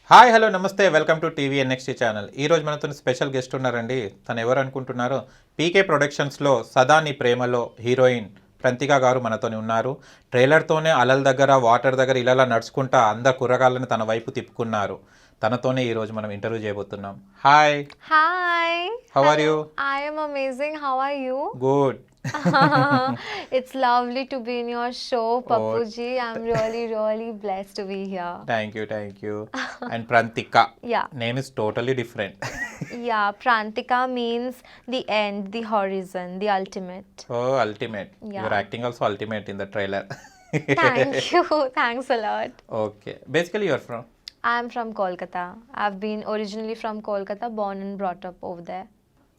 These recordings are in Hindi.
హాయ్ హలో నమస్తే welcome to TV NXT channel. ఈరోజు మనతో స్పెషల్ గెస్ట్ ఉన్నారండి. తను ఎవరు అనుకుంటున్నారు? పీకే ప్రొడక్షన్స్లో సదా నీ ప్రేమలో హీరోయిన్ ప్రంతిక గారు మనతోని ఉన్నారు. ట్రైలర్తోనే అలల దగ్గర వాటర్ దగ్గర ఇలా నడుచుకుంటా అందరు కుర్రగాళ్ళని తన వైపు తిప్పుకున్నారు. తనతోనే ఈరోజు మనం ఇంటర్వ్యూ చేయబోతున్నాం. Hi. Hi. How are you? I am amazing. How are you? Good. It's lovely to be in your show, Papuji. I'm really blessed to be here. Thank you. And Prantika Yeah. Name is totally different. Yeah, Prantika means the end, the horizon, the ultimate. Oh ultimate. Yeah. Your acting also ultimate in the trailer. Thank you. Thanks a lot. Okay, basically your from? I'm from Kolkata. I've been originally from Kolkata, born and brought up over there.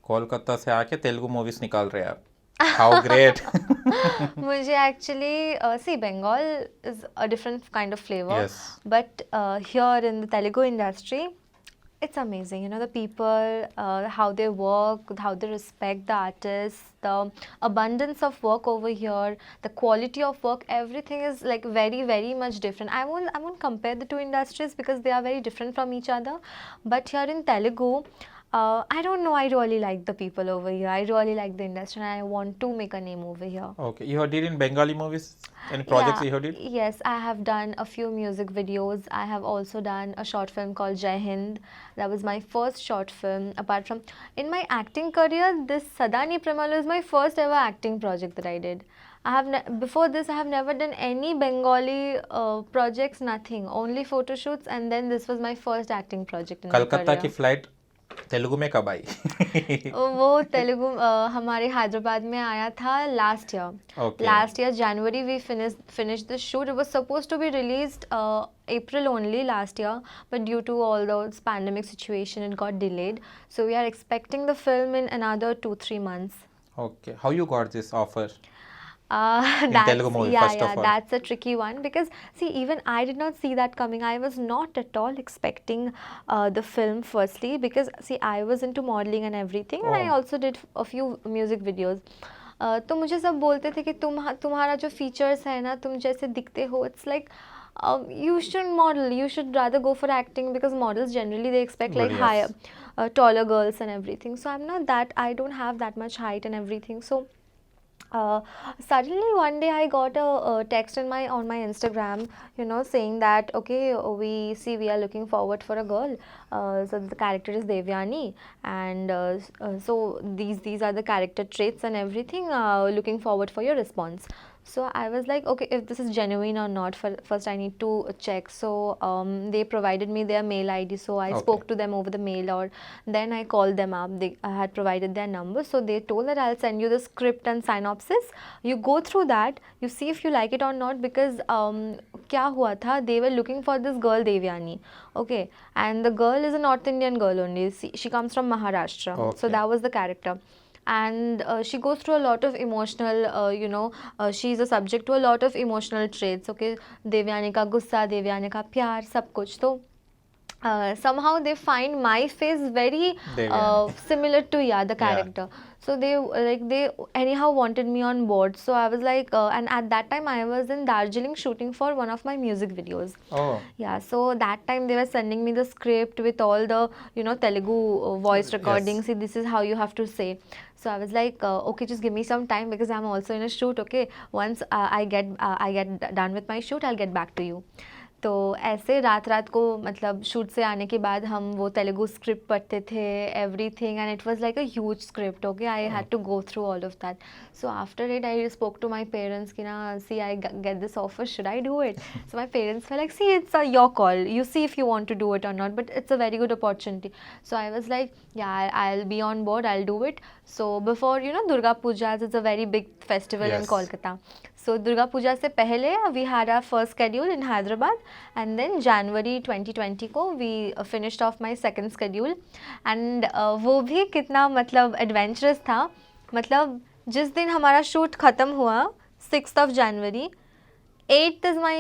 Kolkata से आके तेलुगु मूवीज निकाल रहे हैं आप. How great. मुझे actually see Bengal is a different kind of flavor, Yes. but here in the Telugu industry, it's amazing. You know, the people, how they work, how they respect the artists, the abundance of work over here, the quality of work, everything is like very much different. I won't compare the two industries because they are very different from each other. But here in Telugu, I don't know, I really like the people over here. I really like the industry and I want to make a name over here. Okay, you have did in Bengali movies? Any projects you have did? Yes, I have done a few music videos. I have also done a short film called Jai Hind. That was my first short film. Apart from in my acting career, this Sadani Premalu is my first ever acting project that I did. Before this, I have never done any Bengali projects, nothing. Only photo shoots, and then this was my first acting project in my Calcutta career. की फ्लाइट तेलुगु में कब आई? वो तेलुगु हमारे हैदराबाद में आया था last year. Okay. Last year January we finished the shoot. It was supposed to be released April only last year, but due to all those pandemic situation it got delayed. So we are expecting the film in another 2-3 months. Okay, how you got this offer? That's, Telugu movie, yeah, first of all. that's a tricky one because see, even I did not see that coming. I was not at all expecting the film firstly because see, I was into modeling and everything, and I Oh. also did a few music videos. तो मुझे सब बोलते थे कि तुम्हारा जो फीचर्स है ना, तुम जैसे दिखते हो, it's like you should model, you should rather go for acting because models generally they expect like Well, yes. higher taller girls and everything. So I'm not that, I don't have that much height and everything. So suddenly one day I got a text on my Instagram, you know, saying that okay, we are looking forward for a girl. So the character is Devyani, and so these are the character traits and everything. Looking forward for your response. So I was like, okay, if this is genuine or not, first I need to check. So they provided me their mail ID. So I Okay. spoke to them over the mail, or then I called them up. They had provided their number. So they told that I'll send you the script and synopsis. You go through that. You see if you like it or not. Because क्या हुआ था? They were looking for this girl Devyani. Okay, and the girl is a North Indian girl only. She comes from Maharashtra. So Okay. that was the character. And she goes through a lot of emotional, she's a subject to a lot of emotional traits. Okay, Devyani का गुस्सा, देवयानी का प्यार, सब कुछ. तो somehow they find my face very Devyani. similar to the character. So they anyhow wanted me on board. So I was like, and at that time I was in Darjeeling shooting for one of my music videos. Oh, Yeah, so that time they were sending me the script with all the, you know, Telugu voice recording. Yes. See, this is how you have to say. So I was like, okay, just give me some time because I'm also in a shoot. Okay, once I get done with my shoot, I'll get back to you. तो ऐसे रात को मतलब शूट से आने के बाद हम वो तेलुगु स्क्रिप्ट पढ़ते थे, everything, and it was like a huge script. Okay, I had to go through all of that. So after it I spoke to my parents कि ना, see I get this offer, should I do it? So my parents were like, see it's your call, you see if you want to do it or not, but it's a very good opportunity. So I was like, yeah, I'll be on board, I'll do it. So before, you know, Durga Puja is a very big festival in Yes. Kolkata. So Durga Puja से पहले we had our first schedule in Hyderabad, and then January 2020 को we finished off my second schedule. And वो भी कितना मतलब adventurous था. मतलब जिस दिन हमारा शूट ख़त्म हुआ 6th of January, 8th is my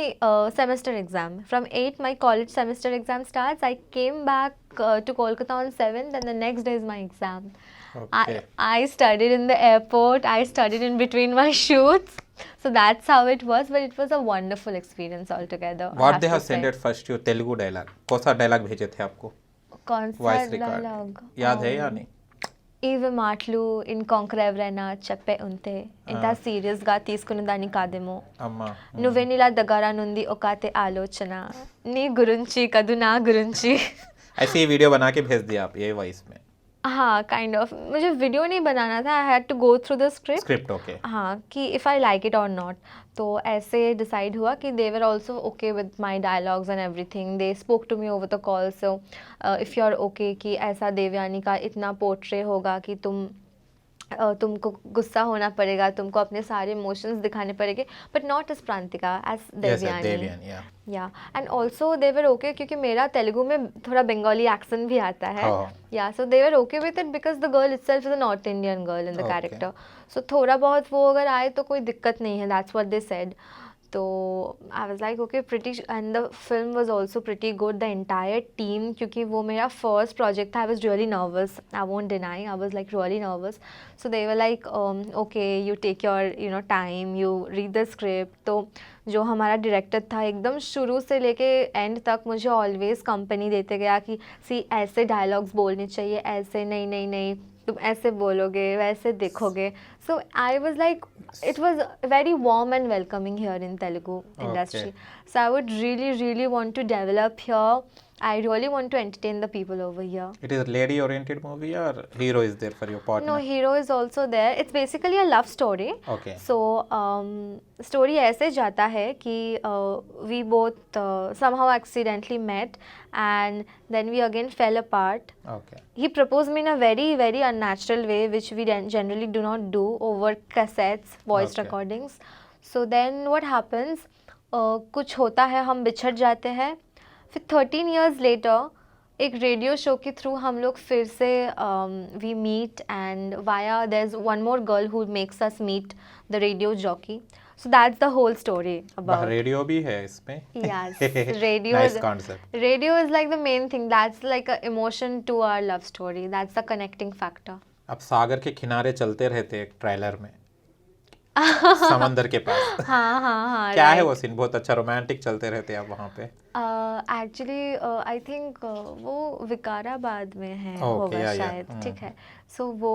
semester exam. From 8th my college semester exam starts. I came back to Kolkata on 7th, and the next day is my exam. okay. I studied in the airport. I studied in between my shoots. So that's how it was, but it was a wonderful experience altogether. I what have they have to say. Sended first your Telugu dialogue कौन सा डायलॉग भेजे थे आपको कौन सा वॉइस डायलॉग? रिकॉर्ड याद है या नहीं ఇవి మాటలు ఇంకొంకరెవరైనా చెప్పే ఉంటే ఇంత సీరియస్గా తీసుకున్న దాన్ని కాదేమో. అమ్మా నువ్వెనిలా దగ్గర నుండి ఒకతే ఆలోచన నీ గురించి కదు నా గురించి. ऐसे ही वीडियो बना के भेज दिया आप ये वॉइस में हाँ काइंड ऑफ मुझे वीडियो नहीं बनाना था. I had to go through the script. Script okay हाँ कि if I like it or not. तो ऐसे डिसाइड हुआ कि they were also okay with my dialogues and everything. They spoke to me over the call. So if you are okay कि ऐसा देवयानी का इतना पोर्ट्रे होगा कि तुमको गुस्सा होना पड़ेगा, तुमको अपने सारे इमोशंस दिखाने पड़ेंगे, but not as Prantika, as Devayani. yeah. Yeah and also they were okay क्योंकि मेरा तेलुगु में थोड़ा बंगाली एक्सेंट भी आता है. Oh. Yeah so they were okay with it because the girl itself is a north Indian girl in the Okay. Character. सो थोड़ा बहुत वो अगर आए तो कोई दिक्कत नहीं है. That's what they said. तो I was like okay pretty and the film was also pretty good. The entire team, क्योंकि वो मेरा फर्स्ट प्रोजेक्ट था. I was really nervous. I won't deny. I was like really nervous. So they were like okay you take your time, you read the script. तो जो हमारा डायरेक्टर था एकदम शुरू से लेके एंड तक मुझे ऑलवेज कंपनी देते गया कि सी ऐसे डायलॉग्स बोलने चाहिए, ऐसे नहीं नहीं नहीं तुम ऐसे बोलोगे, वैसे देखोगे. So I was like it was very warm and welcoming here in Telugu industry. So I would really really want to develop here. I really want to entertain the people over here. It is a lady oriented movie or hero is there for your partner? No, hero is also there. It's basically a love story. Okay. So story ऐसे जाता है कि we both somehow accidentally met and then we again fell apart. Okay. He proposed me in a very very unnatural way, which we generally do not do over cassettes, voice Okay. recordings. So then what happens, कुछ होता है, हम बिछड़ जाते हैं. फिर 13 years later एक रेडियो शो के थ्रू हम लोग फिर से we meet and via there is one more girl who makes us meet the radio jockey. So that's the whole story about. Radio भी है इसमें Yes, radio nice is- concept Radio is like the main thing. That's like a emotion to our love story. That's the connecting factor. अब सागर के किनारे चलते रहते एक ट्रेलर में समंदर के पास हाँ हाँ हाँ. क्या है right. वो सीन बहुत अच्छा रोमांटिक चलते रहते आप वहाँ पे एक्चुअली आई थिंक वो विकाराबाद में है Okay, होगा yeah, yeah. शायद. ठीक है. सो वो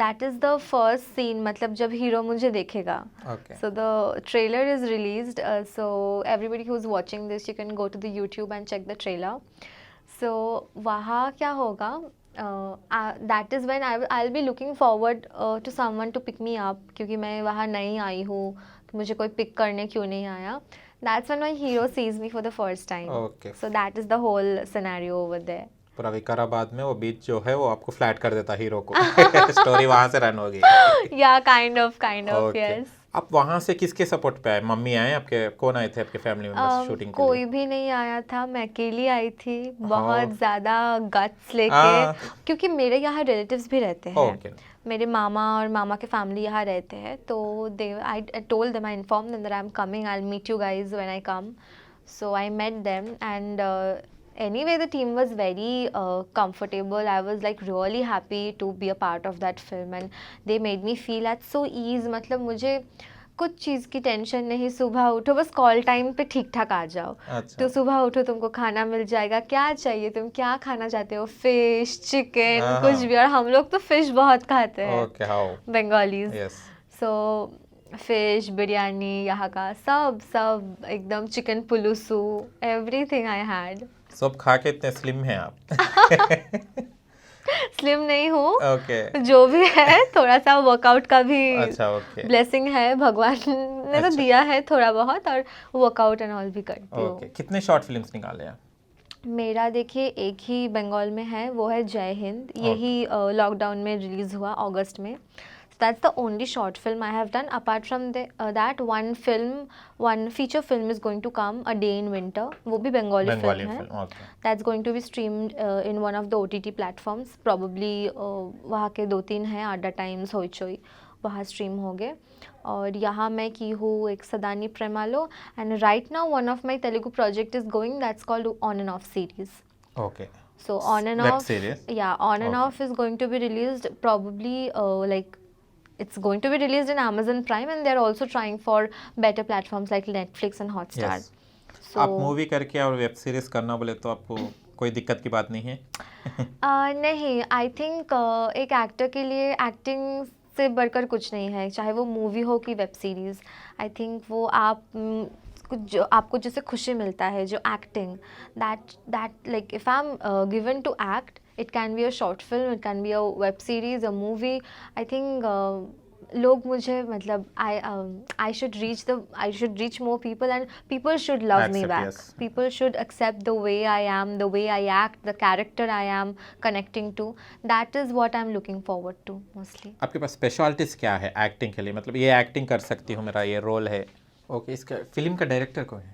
that is the first scene, मतलब जब हीरो मुझे देखेगा. Okay So the trailer is released. So everybody who's watching this, you can go to the YouTube and check the trailer. So वहाँ क्या होगा? That is when I'll be looking forward to someone to pick me up, क्योंकि मैं वहाँ नई आई हूँ, कि मुझे कोई पिक करने क्यों नहीं आया. That's when my hero sees me for the first time. Okay. So that is the whole scenario over there. पूरा विकाराबाद में वो बीच जो है वो आपको फ्लैट कर देता हीरो को स्टोरी वहाँ से रन होगी Yeah, kind of, Okay. yes. आप वहाँ से किसके सपोर्ट पे आए मम्मी आए आपके कौन आए थे आपके फैमिली मेंबर्स शूटिंग के कोई लिए भी नहीं आया था. मैं अकेली आई थी, हाँ. बहुत ज़्यादा गट्स लेके, हाँ. क्योंकि मेरे यहाँ रिलेटिव्स भी रहते हैं. ओके मेरे मामा और मामा के फैमिली यहाँ रहते हैं. तो they I told them, I inform them that I am coming, I will meet you guys when I come. So I met them and anyway the team was very comfortable. I was like really happy to be a part of that film and they made me feel at so ease. मतलब मुझे कुछ चीज़ की टेंशन नहीं. सुबह उठो, बस कॉल टाइम पे ठीक ठाक आ जाओ. अच्छा तो सुबह उठो, तुमको खाना मिल जाएगा, क्या चाहिए, तुम क्या खाना चाहते हो, फिश, चिकन, हाँ. कुछ भी. और हम लोग तो फिश बहुत खाते हैं, okay how Bengalis. Yes so fish, biryani, यहाँ का सब एकदम, चिकन पुलुसू, एवरीथिंग आई हैड. सब खा के इतने स्लिम हैं आप स्लिम नहीं हूँ, ओके जो भी है थोड़ा सा वर्कआउट का भी अच्छा ओके ब्लेसिंग है, भगवान ने तो अच्छा. दिया है थोड़ा बहुत, और वर्कआउट एंड ऑल भी करती हूँ. ओके कितने शॉर्ट फिल्म्स निकाले आप मेरा देखिए एक ही बंगाल में है, वो है जय हिंद. यही लॉकडाउन में रिलीज़ हुआ अगस्त में. That's the only short film I have done. Apart from that, one feature film is going to come, A Day in Winter. वो भी बंगाली बंगाली film है. Film okay That's going to be streamed in one of the OTT platforms. Probably वहाँ के 2-3 हैं, आडा टाइम्स, होइचोई, वहाँ स्ट्रीम हो गए. और यहाँ मैं की हूँ एक सदानी प्रेमालो. And right now one of my Telugu project is going, that's called on and off series. Okay So on and Web off, series? yeah, on and Okay. off is going to be released probably like it's going to be released in Amazon Prime, and they're also trying for better platforms like Netflix and Hotstar. Yes. So आप मूवी करके और वेब सीरीज करना बोले तो आपको कोई दिक्कत की बात नहीं है? नहीं, आई थिंक एक एक्टर के लिए एक्टिंग से बढ़कर कुछ नहीं है, चाहे वो मूवी हो कि वेब सीरीज़। आई थिंक वो आप कुछ जो आपको जिससे खुशी मिलता है, जो acting, that like if I am given to act, it can be a short film, it can be a web series, a movie. I think लोग मुझे मतलब I should reach more people, and people should love me Accept, back. yes. People should accept the way I am, the way I act, the character I am connecting to. That is what I'm looking forward to mostly. आपके पास स्पेशलिटीज क्या है एक्टिंग के लिए? मतलब ये एक्टिंग कर सकती हूँ, मेरा ये रोल है। ओके, इसका फिल्म का डायरेक्टर कौन है?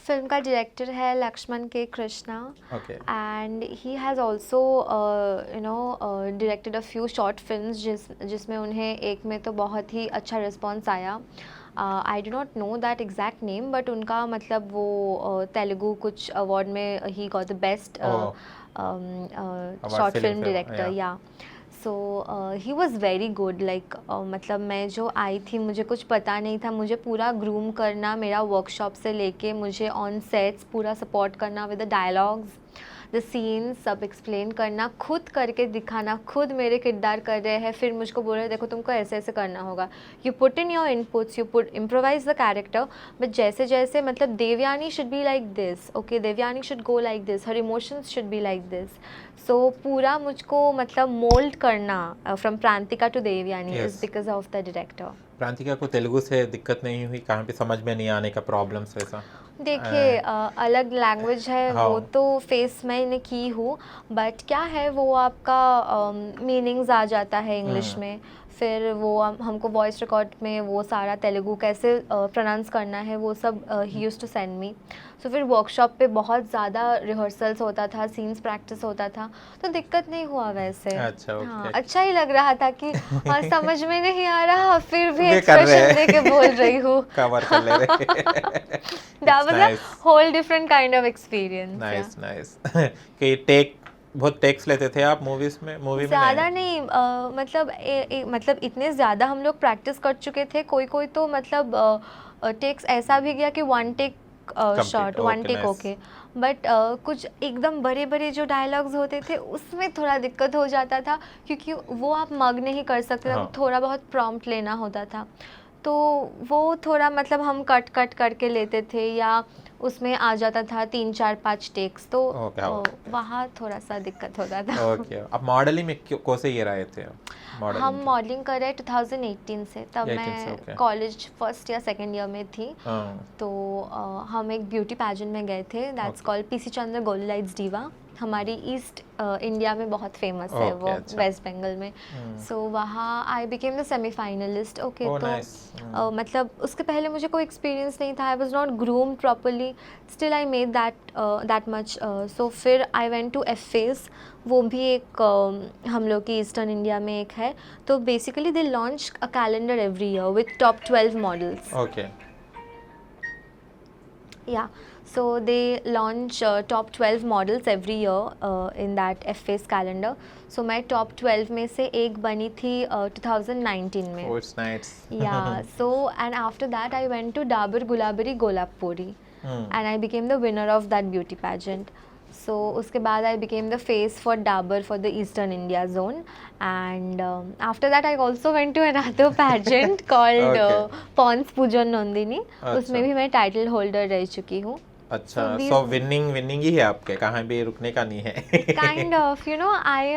फिल्म का डायरेक्टर है लक्ष्मण के Krishna, okay, and he has also directed a few short films जिसमें उन्हें एक में तो बहुत ही अच्छा रिस्पॉन्स आया। I do not know that exact name, but उनका मतलब वो तेलुगु कुछ अवार्ड में ही got the best short film film for- director, yeah. Yeah. So he was very good, like मतलब मैं जो आई थी मुझे कुछ पता नहीं था, मुझे पूरा ग्रूम करना, मेरा वर्कशॉप से लेके मुझे ऑन सेट्स पूरा सपोर्ट करना with the dialogues, the scenes सब एक्सप्लेन करना, खुद करके दिखाना, खुद मेरे किरदार कर रहे हैं, फिर मुझको बोल रहे हैं देखो तुमको ऐसे ऐसे करना होगा। You put in your inputs, you put improvise the character, but जैसे जैसे मतलब Devyani should be like this, okay, Devyani should go like this, her emotions should be like this. So पूरा मुझको मतलब मोल्ड करना from Prantika to Devyani Yes. Is because of the director. Prantika को तेलुगु से दिक्कत नहीं हुई? कहाँ पे समझ में नहीं आने का प्रॉब्लम्स वैसा? देखिए अलग लैंग्वेज है, हाँ। वो तो फेस मैंने की हूँ, बट क्या है वो आपका मीनिंग्स आ जाता है इंग्लिश में, फिर वो हमको वॉइस रिकॉर्ड में वो सारा तेलुगु कैसे प्रोनाउंस करना है वो सब ही used to send me. So फिर वर्कशॉप पे बहुत ज़्यादा रिहर्सल्स होता था, सीन्स प्रैक्टिस होता था, तो दिक्कत नहीं हुआ वैसे। अच्छा, ओके। हाँ, अच्छा ही लग रहा था कि हाँ, समझ में नहीं आ रहा, फिर भी ये कर रहे एक्सप्रेशन हैं। दे के बोल रही हूँ। कवर कर ले रहे। That was nice. a whole different kind of experience. Nice nice. कि टेक बहुत टेक्स लेते थे आप मूवी में? ज़्यादा नहीं, मतलब इतने ज़्यादा हम लोग प्रैक्टिस कर चुके थे, कोई कोई तो मतलब टेक्स ऐसा भी गया कि one take shot, one okay, take nice. Okay, but कुछ एकदम बड़े बड़े जो डायलॉग्स होते थे उसमें थोड़ा दिक्कत हो जाता था, क्योंकि वो आप मग नहीं कर सकते थे, हाँ। थोड़ा बहुत प्रॉम्प्ट लेना होता था, तो वो थोड़ा मतलब हम कट कट करके लेते थे, या उसमें आ जाता था 3 4 5 टेक्स, तो Okay, हाँ। वहाँ थोड़ा सा दिक्कत होता था। ओके, आप मॉडलिंग में कौन से ये रहे थे? हम मॉडलिंग कर रहे हैं 2018 से, तब 18 से, मैं okay. कॉलेज फर्स्ट या सेकेंड ईयर में थी, तो हम एक ब्यूटी पैजेंट में गए थे, that's Okay. Called PC Chandra gold lights diva, हमारी ईस्ट इंडिया में बहुत फेमस है Okay, वो, अच्छा। वेस्ट बंगाल में। सो वहाँ I became the semifinalist, okay, Oh, तो nice. मतलब उसके पहले मुझे कोई एक्सपीरियंस नहीं था, I was not groomed properly, still I made that much. So फिर आई वेंट टू एफेस, वो भी एक हम लोग की ईस्टर्न इंडिया में एक है, तो basically they launch a calendar every year with top 12 models, okay, yeah, so they launch top 12 models every year in that FA's calendar. So मैं top 12 में से एक बनी थी 2019 में। oh, it's nice. Yeah, so and after that I went to Dabur Gulabari Golapuri and I became the winner of that beauty pageant. So उसके बाद I became the face for Dabur for the Eastern India zone, and after that I also went to another pageant called Okay. Pons Pujan Nandini. अच्छा। उसमें भी मैं टाइटल होल्डर रह चुकी हूँ। अच्छा, So these- सो विनिंग ही है आपके, कहाँ भी रुकने का नहीं है। Kind of you know I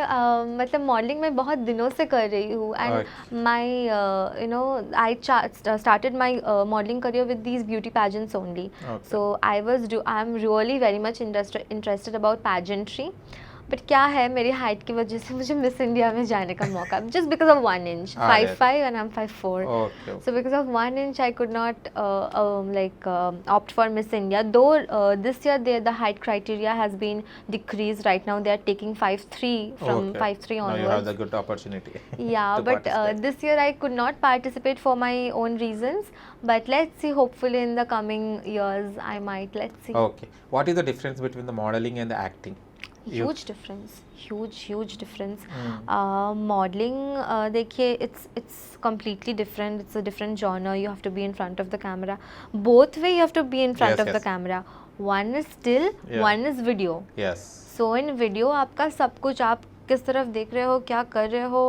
मतलब मॉडलिंग मैं बहुत दिनों से कर रही हूँ, and my you know I started my modelling career with these beauty pageants only, Okay. So I am really very much interested about pageantry, but क्या है मेरी हाइट की वजह से मुझे मिस इंडिया में जाने का मौका, just because of 1 inch, 5'5" and I'm 5'4". Okay, So because of 1 inch, I could not opt for Miss India. Though this year the height criteria has been decreased. Right now they are taking 5'3" from 5'3" Now you have onwards. the good opportunity. Yeah, to but participate. this year I could not participate for my own reasons. But let's see. Hopefully in the coming years I might. Let's see. Okay, what is the difference between the modeling and the acting? Huge difference, huge difference. Modelling देखिए, it's completely different, it's a different genre, you have to be in front of the camera, both way you have to be in front Yes, of the yes. camera, one is still, Yeah. one is video. Yes so in video आपका सब कुछ, आप किस तरफ देख रहे हो, क्या कर रहे हो,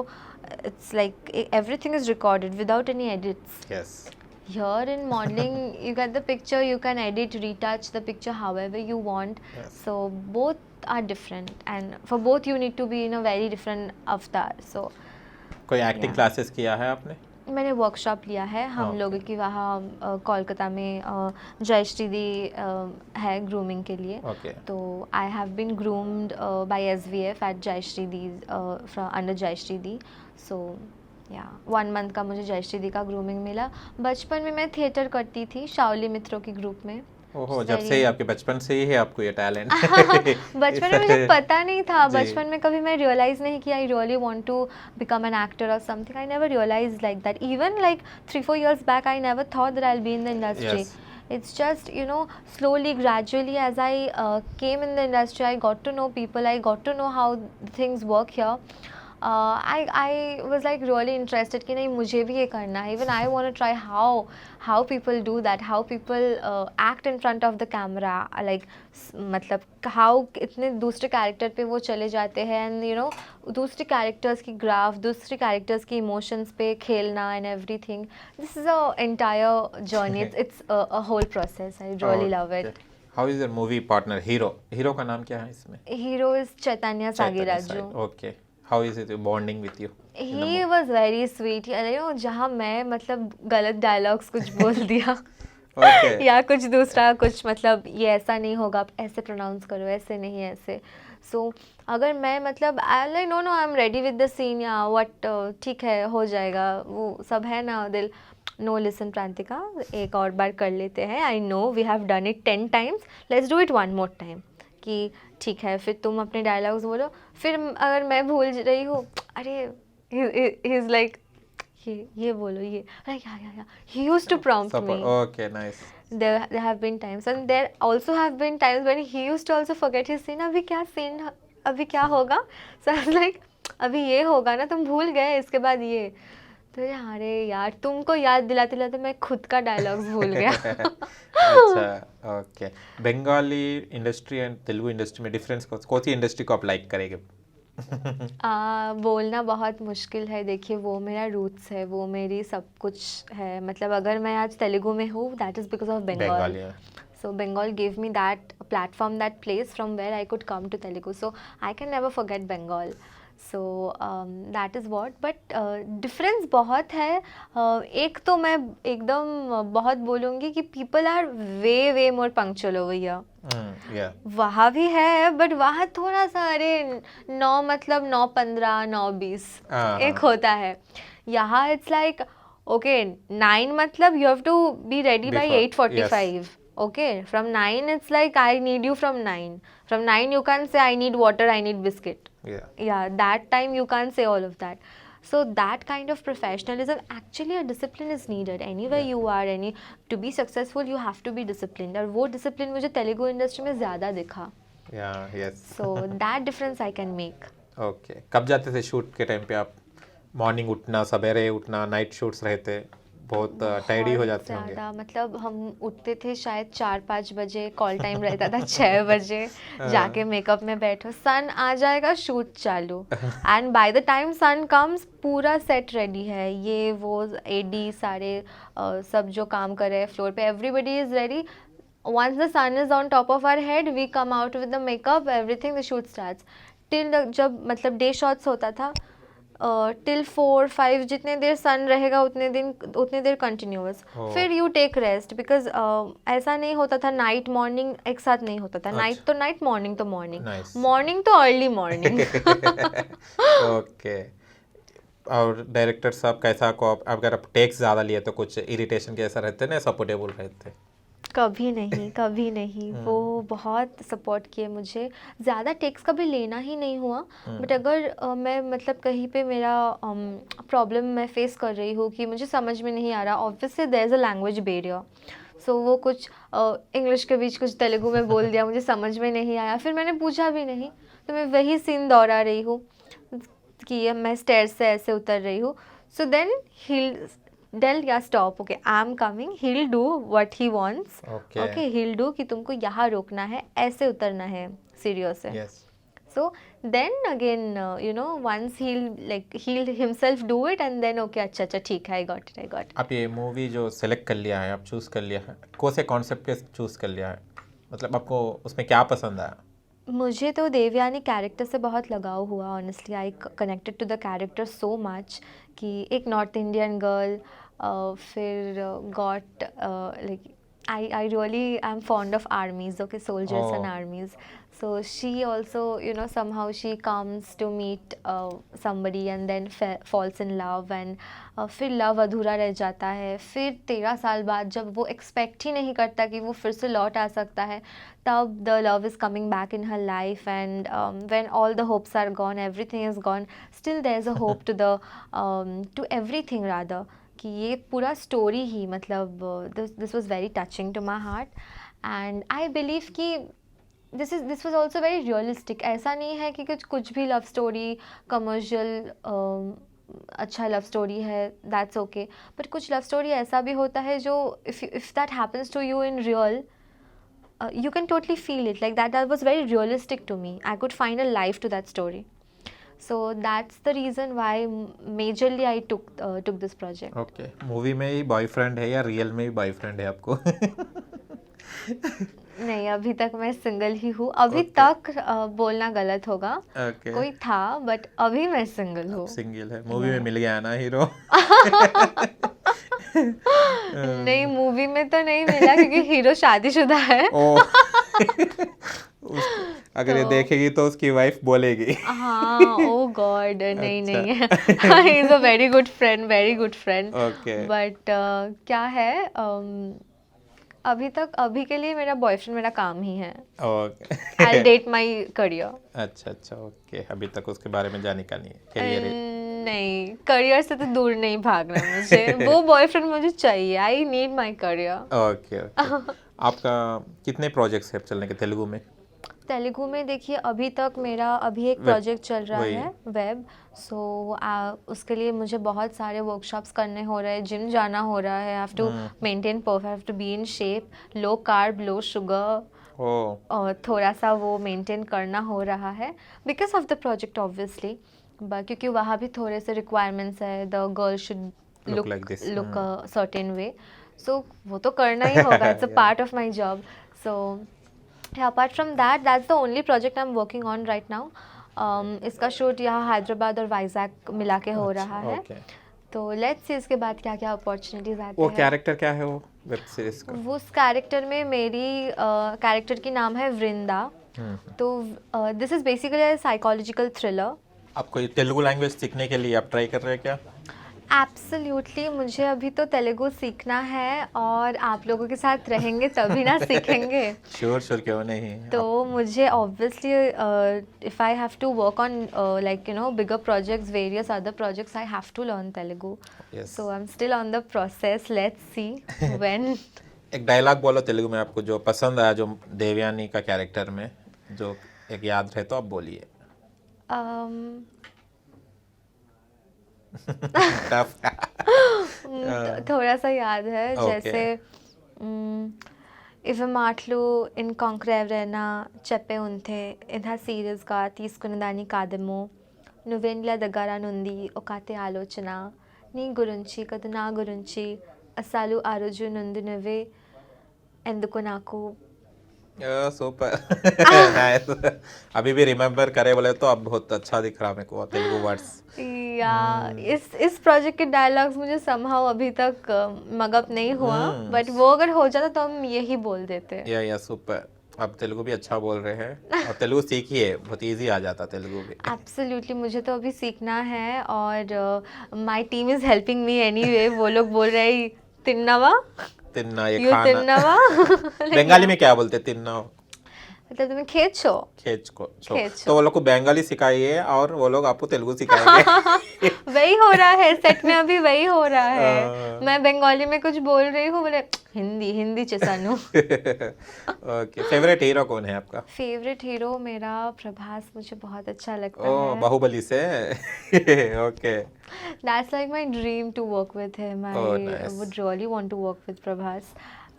it's like everything is recorded without any edits. Yes Here in modeling, you get the picture, you can edit, retouch the picture however you want. Yes. So both are different, and for both you need to be in a very different avatar. So कोई एक्टिंग Yeah. क्लासेस किया है आपने? मैंने वर्कशॉप लिया है हम Okay. लोगों की वहाँ कोलकाता में जयश्री दी है ग्रूमिंग के लिए. ओके तो I have been groomed by SVF at Jayashree di from under Jayashree di. So yeah 1 month का मुझे जयश्री दी का ग्रूमिंग मिला. बचपन में मैं थिएटर करती थी शाओली मित्रों की ग्रुप में. ओहो, जब से ही आपके बचपन से ही है आपको ये टैलेंट? बचपन में मुझे पता नहीं था. जी. बचपन में कभी मैं रियलाइज नहीं किया I really want to become an actor और something. I never realise like that. Even like 3-4 years back I never thought that I'll be in the industry. Yes. It's just, you know, slowly, gradually as I came in the industry, I got to know people, I got to know how things work here. I was like really interested कि नहीं मुझे भी ये करना है. Even I want to try how people do that, how people act in front of the camera, like मतलब how इतने दूसरे कैरेक्टर पे वो चले जाते हैं, and you know दूसरे कैरेक्टर्स की ग्राफ, दूसरे कैरेक्टर्स की इमोशंस पे खेलना and everything. This is a entire journey. It's a whole process. I really love it. How is your movie partner hero? Hero का नाम क्या है इसमें? Hero is Chaitanya Sagiraju. Okay, how is it bonding with you? He was very sweet. You know, जहाँ मैं मतलब गलत डायलॉग्स कुछ बोल दिया ओके या कुछ दूसरा कुछ मतलब ये ऐसा नहीं होगा, आप ऐसे प्रोनाउंस करो, ऐसे नहीं ऐसे. सो अगर मैं मतलब I like no I am ready with the scene या व्हाट, ठीक है हो जाएगा, वो सब है ना दिल. नो लिसन प्रांतिका, एक और बार कर लेते हैं. I know we have done it 10 times, let's do it 1 more time. कि ठीक है फिर तुम अपने डायलॉग्स बोलो. फिर अगर मैं भूल रही हूँ, अरे ही इज लाइक ये बोलो ये, या he used to prompt me. Okay nice. There have been times, and there also have been times when he used to also forget his scene. अभी क्या scene, अभी क्या होगा? So I was like, अभी ये होगा ना, तुम भूल गए, इसके बाद ये. तो अरे यार तुमको याद दिलाते दिलाते मैं खुद का डायलॉग्स भूल गया. अच्छा okay. Bengali industry and Telugu industry में डिफरेंस कौन सी इंडस्ट्री को आप लाइक करेंगे? बोलना बहुत मुश्किल है. देखिए वो मेरा रूट्स है, वो मेरी सब कुछ है. मतलब अगर मैं आज तेलुगु में हूँ, that is because of Bengal. Bengali So Bengal gave me that platform, that place from where I could come to Telugu. So I can never forget Bengal. So that is what. But difference बहुत है. एक तो मैं एकदम बहुत बोलूँगी कि people are way more punctual over here. या वहाँ भी है बट वहाँ थोड़ा सा अरे 9 मतलब 9:15 9:20 एक होता है. यहाँ इट्स लाइक ओके 9 मतलब you have to be ready by Before, 8:45. Okay, from 9 it's like I need you from 9. From 9 you can't say I need water, I need biscuit. या Yeah, that time you can't say all of that. So that kind of professionalism, actually a discipline is needed. Anywhere you are, to be successful you have to be disciplined. और वो discipline मुझे तेलुगु इंडस्ट्री में ज़्यादा दिखा. या yes. So that difference I can make. Okay. कब जाते थे शूट के टाइम पे आप? मॉर्निंग उठना, सवेरे उठना, नाइट शूट्स रहते, बहुत टायर्डी हो जाते होंगे. ज़्यादा मतलब हम उठते थे शायद 4-5 बजे. कॉल टाइम रहता था 6 बजे. जाके मेकअप में बैठो, सन आ जाएगा, शूट चालू. And by the time sun comes पूरा सेट रेडी है, ये वो एडी सारे सब जो काम कर रहे हैं फ्लोर पे, everybody is ready. Once the sun is on top of our head, we come out with the makeup, everything, the shoot starts. Till जब मतलब डे शॉट्स होता था, टिल 4-5 जितने देर सन रहेगा उतने देर कंटिन्यूअस. फिर यू टेक रेस्ट बिकॉज ऐसा नहीं होता था नाइट मॉर्निंग एक साथ नहीं होता था. नाइट तो नाइट, मॉर्निंग तो मॉर्निंग, Nice. मॉर्निंग तो अर्ली मॉर्निंग. ओके. और डायरेक्टर साहब कैसा को आप अगर आप टेक्स ज़्यादा लिए तो कुछ इरिटेशन के ऐसा रहते ना, सपोर्टेबल रहते? कभी नहीं. वो बहुत सपोर्ट किए मुझे. ज़्यादा टेक्स कभी लेना ही नहीं हुआ. बट अगर मैं मतलब कहीं पे मेरा प्रॉब्लम मैं फेस कर रही हूँ कि मुझे समझ में नहीं आ रहा, obviously there is a language barrier. So वो कुछ इंग्लिश के बीच कुछ तेलुगु में बोल दिया, मुझे समझ में नहीं आया, फिर मैंने पूछा भी नहीं. तो मैं वही सीन दोहरा रही हूँ कि ये मैं स्टेयर से ऐसे उतर रही हूँ. सो देन he'll tell या stop, okay I'm coming, he'll do what he wants. Okay. Okay, he'll do कि तुमको यहाँ रोकना है, ऐसे उतरना है सीढ़ियों से. Yes. So then again, once he'll himself do it and then okay, अच्छा ठीक है, I got it. आप ये मूवी जो सेलेक्ट कर लिया है, आप चूज़ कर लिया है, कौन से कॉन्सेप्ट के चूज़ कर लिया है, मतलब आपको उसमें क्या पसंद आया? मुझे तो देवयानी कैरेक्टर से बहुत लगाव हुआ. Honestly I connected to the character so much कि एक नॉर्थ इंडियन गर्ल, फिर got like I really am fond of armies, okay, soldiers and Oh. armies. So she also, somehow she comes to meet somebody and then falls in love and फिर लव अधूरा रह जाता है. फिर 13 साल बाद जब वो एक्सपेक्ट ही नहीं करता कि वो फिर से लौट आ सकता है, तब the love is coming back in her life and when all the hopes are gone, everything is gone, still there is a hope to everything rather. कि ये पूरा स्टोरी ही मतलब this was very touching to my heart and I believe कि this was also very realistic. ऐसा नहीं है कि कुछ भी लव स्टोरी कमर्शियल अच्छा लव स्टोरी है, दैट्स ओके, बट कुछ लव स्टोरी ऐसा भी होता है जो if that happens to you in real, you can totally feel it, like that was very realistic to me. I could find a life to that story. So that's the reason why majorly I took this project. Okay. Movie में ही बॉयफ्रेंड है या रियल में ही बॉयफ्रेंड है आपको? नहीं, अभी तक मैं सिंगल ही हूँ. अभी Okay. तक बोलना गलत होगा. ओके. कोई था बट अभी मैं सिंगल हूँ. सिंगल है. मूवी में मिल गया ना हीरो? नहीं, मूवी में तो नहीं मिला क्योंकि हीरो शादीशुदा है. ओ. अगर ये तो- देखेगी तो उसकी वाइफ बोलेगी. हाँ, ओ गॉड, नहीं अच्छा. नहीं, he is a very good friend. Okay. But क्या है, अभी के लिए मेरा बॉयफ्रेंड मेरा काम ही है. Okay. I date my career. अच्छा. ओके. अभी तक उसके बारे में जाने का नहीं है. करियर. नहीं, करियर से तो दूर नहीं भागना मुझे. वो बॉयफ्रेंड मुझे चाहिए. I need my career. Okay. आपका कितने प्रोजेक्ट्स हैं चलने के तेलुगु में? तेलुगु में देखिए, अभी तक मेरा एक वेब, प्रोजेक्ट चल रहा वही. है वेब. सो उसके लिए मुझे बहुत सारे वर्कशॉप्स करने हो रहे हैं, जिम जाना हो रहा है. I have to maintain perfect, have to be in shape, low carb low sugar, oh. और थोड़ा सा वो मेंटेन करना हो रहा है because of the project obviously. क्योंकि वहाँ भी थोड़े से रिक्वायरमेंट्स है. The girl should Look like this. Look certain way. So वो तो करना ही होगा. It's a Yeah. Part of my job. So apart from that, that's the only project I'm working on right now. इसका शूट यहाँ हैदराबाद और वाइजैक मिला के हो रहा है. ओके. तो लेट्स सी इसके बाद क्या क्या अपॉर्चुनिटीज आते वो हैं. कैरेक्टर क्या है वो वेब सीरीज का? वो उस कैरेक्टर में मेरी कैरेक्टर की नाम है वृंदा. तो this is basically psychological thriller. आपको ये तेलुगु लैंग्वेज सीखने के लिए आप ट्राई कर रहे हैं क्या? एब्सोल्युटली. मुझे अभी तो तेलुगु सीखना है और आप लोगों के साथ रहेंगे तभी ना सीखेंगे. श्योर क्यों नहीं. तो मुझे obviously if I have to work on like bigger projects, various other projects, I have to learn Telugu. Yes. So I am still on the process. Let's see when. एक डायलॉग बोलो तेलुगु में आपको जो पसंद आया, जो देवयानी का कैरेक्टर में जो एक याद रहे तो आप बोलिए. टफ. थोड़ा सा याद है. Okay. जैसे ఇవి మాటలు ఇంకొంకరెవరైనా చెప్పే ఉంటే ఇంత సీరియస్గా తీసుకునేదాన్ని కాదేమో. నువ్వేంట్లా దగ్గర నుండి ఒకటి ఆలోచన నీ గురించి కదా నా గురించి అసలు ఆ రోజు నుండి నువ్వే ఎందుకు నాకు. सुपर. नाइस. अभी भी रिमेम्बर करे बोले तो अब बहुत अच्छा दिख रहा मेरे को तेलुगु वर्ड्स. या इस प्रोजेक्ट के डायलॉग्स मुझे समहाउ अभी तक मगअप नहीं हुआ. बट वो अगर हो जाता तो हम यही बोल देते. या सुपर. अब तेलुगु भी अच्छा बोल रहे हैं और तेलुगु सीखिए, बहुत इजी आ जाता तेलुगु भी. एब्सोल्युटली. मुझे तो अभी सीखना है और my team is helping me anyway. वो लोग बोल रहे हैं तिन्नवा, तिन्ना ये यू खाना. तिन्नवा. बंगाली में क्या बोलते हैं तिन्ना? मतलब तुम्हें खींचो खेच को खेच तो वो लोग को बंगाली सिखाइए और वो लोग आपको तेलुगु सिखाएंगे। वही हो रहा है सेट में, अभी वही हो रहा है। हाँ। मैं बंगाली में कुछ बोल रही हूँ, बोले हिंदी हिंदी चेसानू। ओके, फेवरेट हीरो कौन है आपका? फेवरेट हीरो मेरा प्रभास, मुझे बहुत अच्छा लगता ओ, है। बाहुबली से। Okay. That's like my dream to work with him. Oh I nice. would really want to work with Prabhas.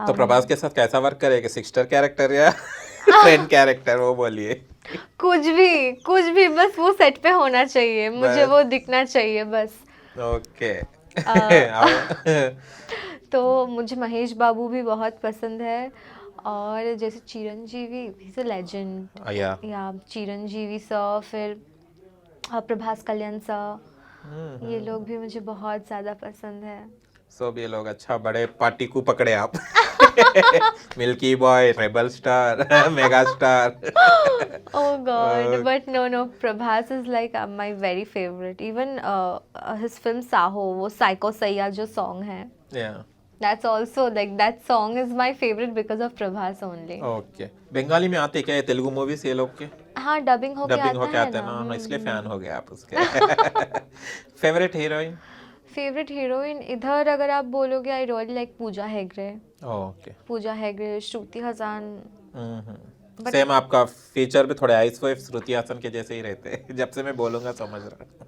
तो प्रभास के साथ कैसा वर्क करेगा, सिस्टर कैरेक्टर या फ्रेंड कैरेक्टर, वो बोलिए। कुछ भी बस वो सेट पे होना चाहिए, मुझे बस। वो दिखना चाहिए बस। ओके। अ, तो मुझे महेश बाबू भी बहुत पसंद है, और जैसे चिरंजीवी, he's a legend, या या चिरंजीवी सर, फिर प्रभास कल्याण सर, ये लोग भी मुझे बहुत ज़्यादा पसंद है। सब ये लोग अच्छा बड़े पार्टी को पकड़े आप। Milky boy, rebel star, mega star. Oh God, but no, Prabhas is like my very favorite. Even his film Saho, वो Psycho Saiya जो song है, या that's also like that song is my favorite because of Prabhas only. Okay. Bengali में आते क्या है तेलुगु मूवीज ये लोग के? हाँ, डबिंग होके डबिंग आता होके है आते हैं ना। ना, इसलिए फैन हो गए आप उसके। Favourite heroine? फेवरेट हीरोइन इधर अगर आप बोलोगे, I really like Pooja Hegde. Okay. Pooja Hegde, Shruti Haasan. Same आपका फीचर भी थोड़े आइस वाइफ श्रुति हासन के जैसे ही रहते हैं। जब से मैं बोलूंगा समझ रहा।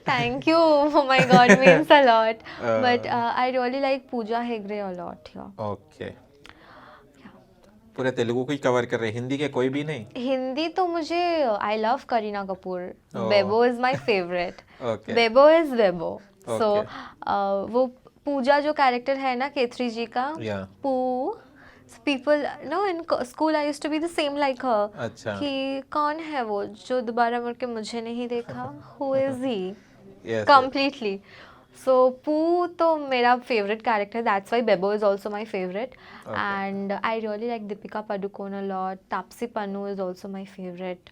Thank you. Oh my God, means a lot. But I really like Pooja Hegde a lot here. Okay. पूरे तेलुगु को ही कवर कर रहे, हिंदी के कोई भी नहीं? हिंदी तो मुझे I love Kareena Kapoor. Oh. Bebo is my favourite. Okay. Bebo is Bebo. So Okay. वो पूजा जो कैरेक्टर है ना केथरी जी का, या पू, people know in school I used to be the same like her, अच्छा। कि कौन है वो जो दोबारा मुड़ के मुझे नहीं देखा, who is he, yes. completely. So Pooh तो मेरा favorite character, that's why Bebo is also my favorite. Okay. And I really like Deepika Padukone a lot. Taapsee Pannu is also my favorite.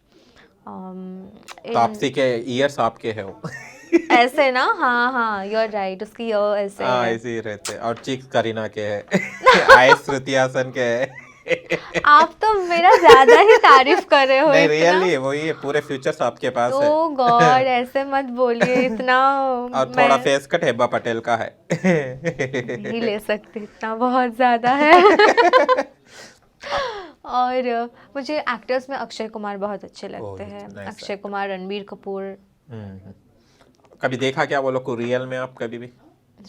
Taapsee के ईयर्स आपके है वो। ऐसे ना, हाँ you're right, उसकी ऐसे हाँ है। ऐसे ही रहते, और चीक्स करीना के है। आइस श्रुति हासन के है। आप तो मेरा ज्यादा ही तारीफ कर रहे हो नहीं इतना। रियली वही है, पूरे फ्यूचर्स आपके पास है। Oh God, ऐसे मत बोलिए इतना। और थोड़ा फेस कट हेबा पटेल का है। नहीं ले सकते, इतना बहुत ज्यादा है। और मुझे एक्टर्स में अक्षय कुमार बहुत अच्छे लगते Oh, हैं। nice अक्षय कुमार, रणबीर कपूर। कभी देखा क्या वो लोग को रियल में आप कभी भी?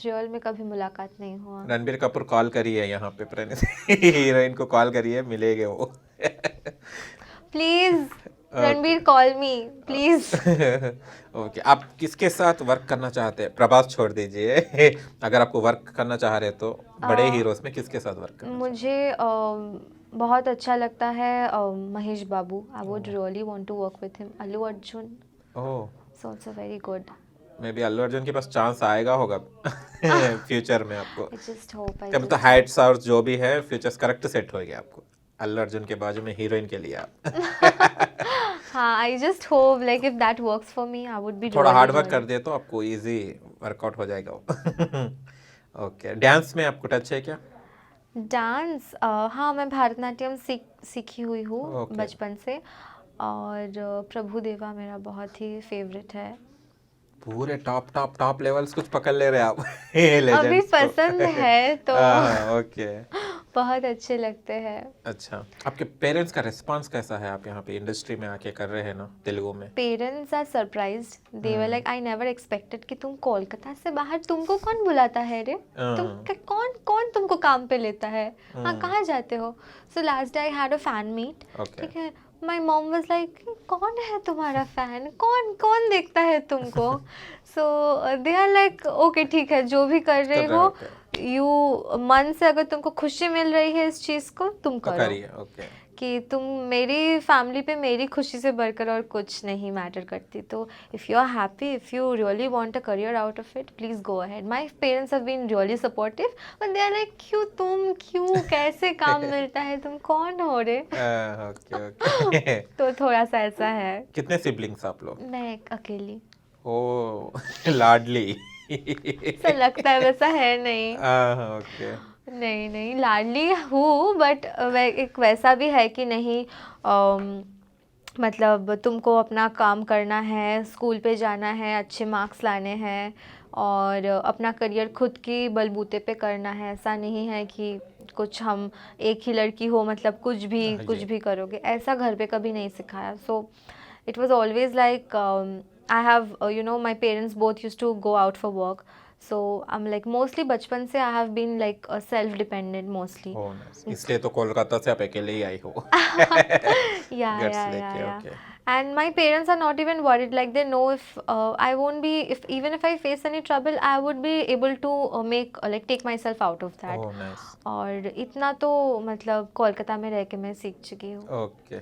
रियल में कभी मुलाकात नहीं हुआ। रणबीर कपूर कॉल करिए यहाँ पे, प्रणीत हीरोइन को कॉल करिए, मिलेंगे वो। Please Ranbir call me please. Okay, आप किसके साथ वर्क करना चाहते हैं? प्रभास छोड़ दीजिए। अगर आपको वर्क करना चाह रहे तो बड़े हीरोज में किसके साथ वर्क करना? मुझे बहुत अच्छा लगता है Mahesh Babu. I would really want to work with him. Allu Arjun oh, is also very good. Maybe Allu Arjun के पास चांस आएगा होगा फ्यूचर में आपको। आई जस्ट होप, आई कब तो हाइट्स और जो भी है फ्यूचर्स करेक्ट सेट हो गया आपको अल्लू अर्जुन के बाजू में हीरोइन के लिए आप। हाँ, I just hope like if that works for me I would be थोड़ा हार्ड वर्क कर दे तो आपको इजी वर्कआउट हो जाएगा वो। ओके, डांस में आपको टच है क्या? डांस हाँ, मैं भरतनाट्यम सीखी हुई हूँ Okay. बचपन से, और प्रभु देवा मेरा बहुत ही फेवरेट है। पूरे टॉप लेवल्स कुछ पकड़ ले रहे आप। अभी पसंद है तो ओके, बहुत अच्छे लगते हैं। अच्छा। आपके पेरेंट्स का रिस्पांस कैसा है? आप यहाँ पे इंडस्ट्री में आके कर रहे हैं ना तेलुगु में। Parents are surprised, they were like I never expected कि तुम कोलकाता से बाहर, तुमको कौन बुलाता है रे, तुम कौन तुमको काम पे लेता है, हाँ कहाँ जाते हो। So last day I had a fan meet, Okay. ठीक है। माई मॉम वॉज लाइक कौन है तुम्हारा फैन, कौन देखता है तुमको। सो दे आर लाइक ओके ठीक है, जो भी कर रहे हो यू मन से, अगर तुमको खुशी मिल रही है इस चीज़ को तुम करो। करिए, ओके। कि तुम मेरी फैमिली पे मेरी खुशी से बढ़कर और कुछ नहीं मैटर करती। तो if you are happy, if you really want a career out of it, please go ahead. My parents have been really supportive, but they are like क्यों कैसे काम मिलता है, तुम कौन हो रे। ओके। तो थोड़ा सा ऐसा है। कितने सिबलिंग्स आप लोग? मैं अकेली। ओ, लाडली। ऐसा लगता है, वैसा है नहीं। ओके। नहीं नहीं लाडली हूँ बट एक वैसा भी है कि नहीं मतलब तुमको अपना काम करना है, स्कूल पे जाना है, अच्छे मार्क्स लाने हैं और अपना करियर खुद की बलबूते पे करना है। ऐसा नहीं है कि कुछ हम एक ही लड़की हो मतलब कुछ ये भी करोगे, ऐसा घर पे कभी नहीं सिखाया। So it was always like I have you know my parents both used to go out for work, so I am like mostly बचपन से I have been like self dependent mostly. Oh nice, इसलिए तो कोलकाता से आप अकेले ही आई हो। गट्स लेके Yeah. Okay. And my parents are not even worried. Like they know if I won't be, if even if I face any trouble, I would be able to take myself out of that. Oh nice और इतना तो मतलब कोलकाता में रह के मैं सीख चुकी हूँ। ओके।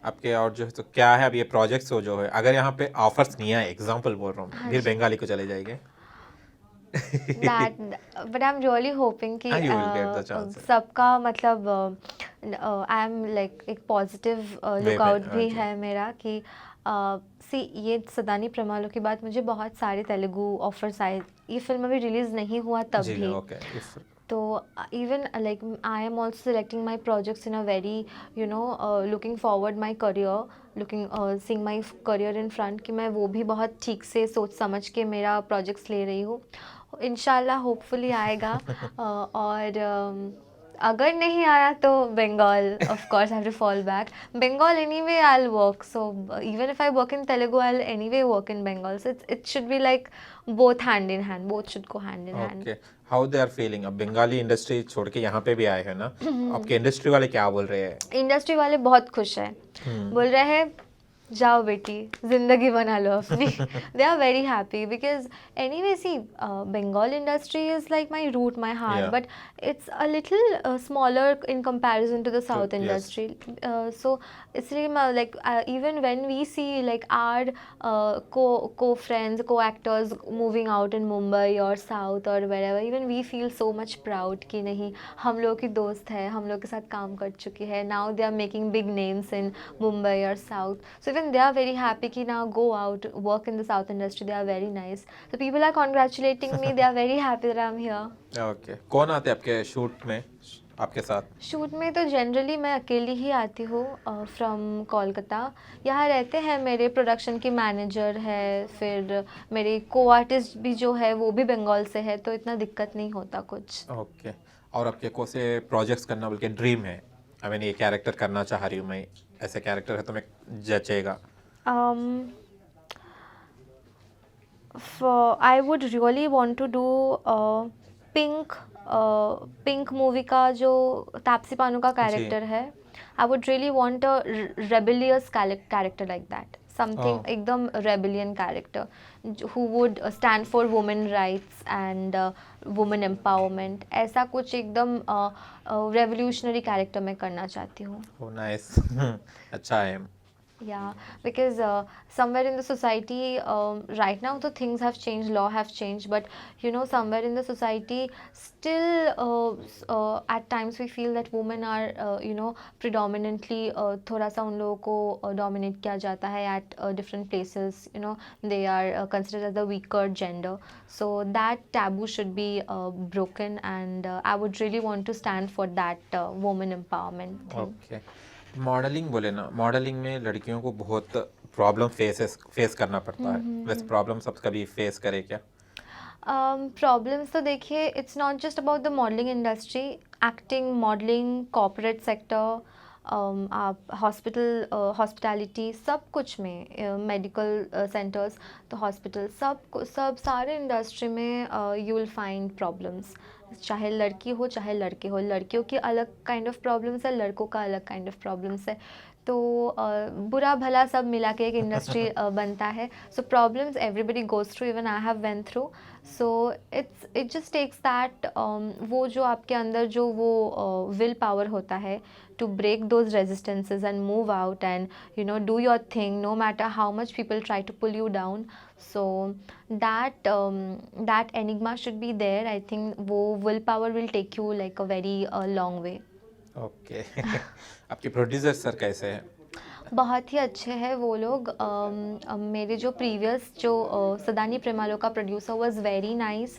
आपके और जो है तो क्या है अब ये प्रोजेक्ट्स हो जो है, अगर यहाँ पे ऑफर्स नहीं आए, एग्जांपल बोल रहा हूँ मैं, हाँ फिर जी। बंगाली को चले जाएंगे। That, but I'm really hoping कि You will get the chances. सबका मतलब आई एम लाइक एक पॉजिटिव वे लुक में, आउट हाँ भी जी। है मेरा कि सी ये सदानी प्रमालो के बाद मुझे बहुत सारे तेलुगु ऑफर्स आए। ये फिल्म अभी रिलीज नहीं हुआ तब जी भी, ओके। इफ तो even like I am also selecting my projects in a very looking forward my career, looking seeing my career in front कि मैं वो भी बहुत ठीक से सोच समझ के मेरा प्रोजेक्ट्स ले रही हूँ। इंशाल्लाह होपफुली आएगा। और अगर नहीं आया तो Bengal of course I have to fall back Bengal anyway I will work, so even if I work in Telugu I will anyway work in Bengal, so it should be like both hand in hand, both should go hand in hand. Okay. How they are feeling? अब बंगाली इंडस्ट्री छोड़ के यहाँ पे भी आए हैं ना, आपके इंडस्ट्री वाले क्या बोल रहे हैं? इंडस्ट्री वाले बहुत खुश हैं, बोल रहे हैं जाओ बेटी जिंदगी बना लो अपनी। They are very happy because anyway see Bengal industry is like my root my heart, Yeah. But it's a little smaller in comparison to the south yes. Industry. So इसलिए like even when we see like our को फ्रेंड्स को actors moving out in Mumbai और साउथ और wherever, even we feel so much proud कि नहीं हम लोग की दोस्त है, हम लोग के साथ काम कर चुकी है, now they are making big names in Mumbai or South. So even they are very happy कि now go out, work in the South industry. They are very nice. So people are congratulating me. They are very happy that I'm here. Okay. कौन आते हैं आपके शूट में आपके साथ? शूट में तो जनरली मैं अकेली ही आती हूँ फ्रॉम कोलकाता। यहाँ रहते हैं मेरे प्रोडक्शन की मैनेजर है, फिर मेरे को आर्टिस्ट भी जो है वो भी बंगाल से है, तो इतना दिक्कत नहीं होता कुछ। ओके। और आपके कौन से प्रोजेक्ट्स करना बल्कि ड्रीम है? आई मीन ये कैरेक्टर करना चाह रही हूँ मैं, ऐसे कैरेक्टर है तो मैं जचेगा। I would really want to do pink pink movie का जो तापसी पानू का कैरेक्टर है, I would really want a rebellious character like that, something एकदम rebellion character who would stand for women rights and women empowerment, ऐसा कुछ एकदम रेवोल्यूशनरी कैरेक्टर मैं करना चाहती हूँ। Oh nice. अच्छा है। Yeah, because somewhere in the society right now the things have changed, law have changed, but somewhere in the society still at times we feel that women are predominantly थोड़ा सा उन लोगों को dominate किया जाता है at different places, they are considered as the weaker gender, so that taboo should be broken, and I would really want to stand for that woman empowerment thing. Okay. Modelling बोले ना, मॉडलिंग में लड़कियों को बहुत प्रॉब्लम फेस करना पड़ता है, वैसे प्रॉब्लम सब कभी फेस करे क्या? प्रॉब्लम्स तो देखिए, it's not just about the modelling industry, acting, modelling, corporate sector, आप हॉस्पिटैलिटी, सब कुछ में, मेडिकल सेंटर्स, तो हॉस्पिटल, सब सारे इंडस्ट्री में यू विल फाइंड प्रॉब्लम्स, चाहे लड़की हो चाहे लड़के हो। लड़कियों की अलग काइंड ऑफ प्रॉब्लम्स है, लड़कों का अलग काइंड ऑफ प्रॉब्लम्स है, तो बुरा भला सब मिला के एक इंडस्ट्री बनता है। So problems everybody goes through, even I have went through, so it just takes that वो जो आपके अंदर जो वो विल पावर होता है to break those resistances and move out and do your thing no matter how much people try to pull you down. So that enigma should be there. I think वो willpower will take you like a very long way. Okay. आपके प्रोड्यूसर सर कैसे हैं? बहुत ही अच्छे हैं वो लोग। मेरे जो प्रीवियस जो सदानी प्रेमालो का producer was very nice,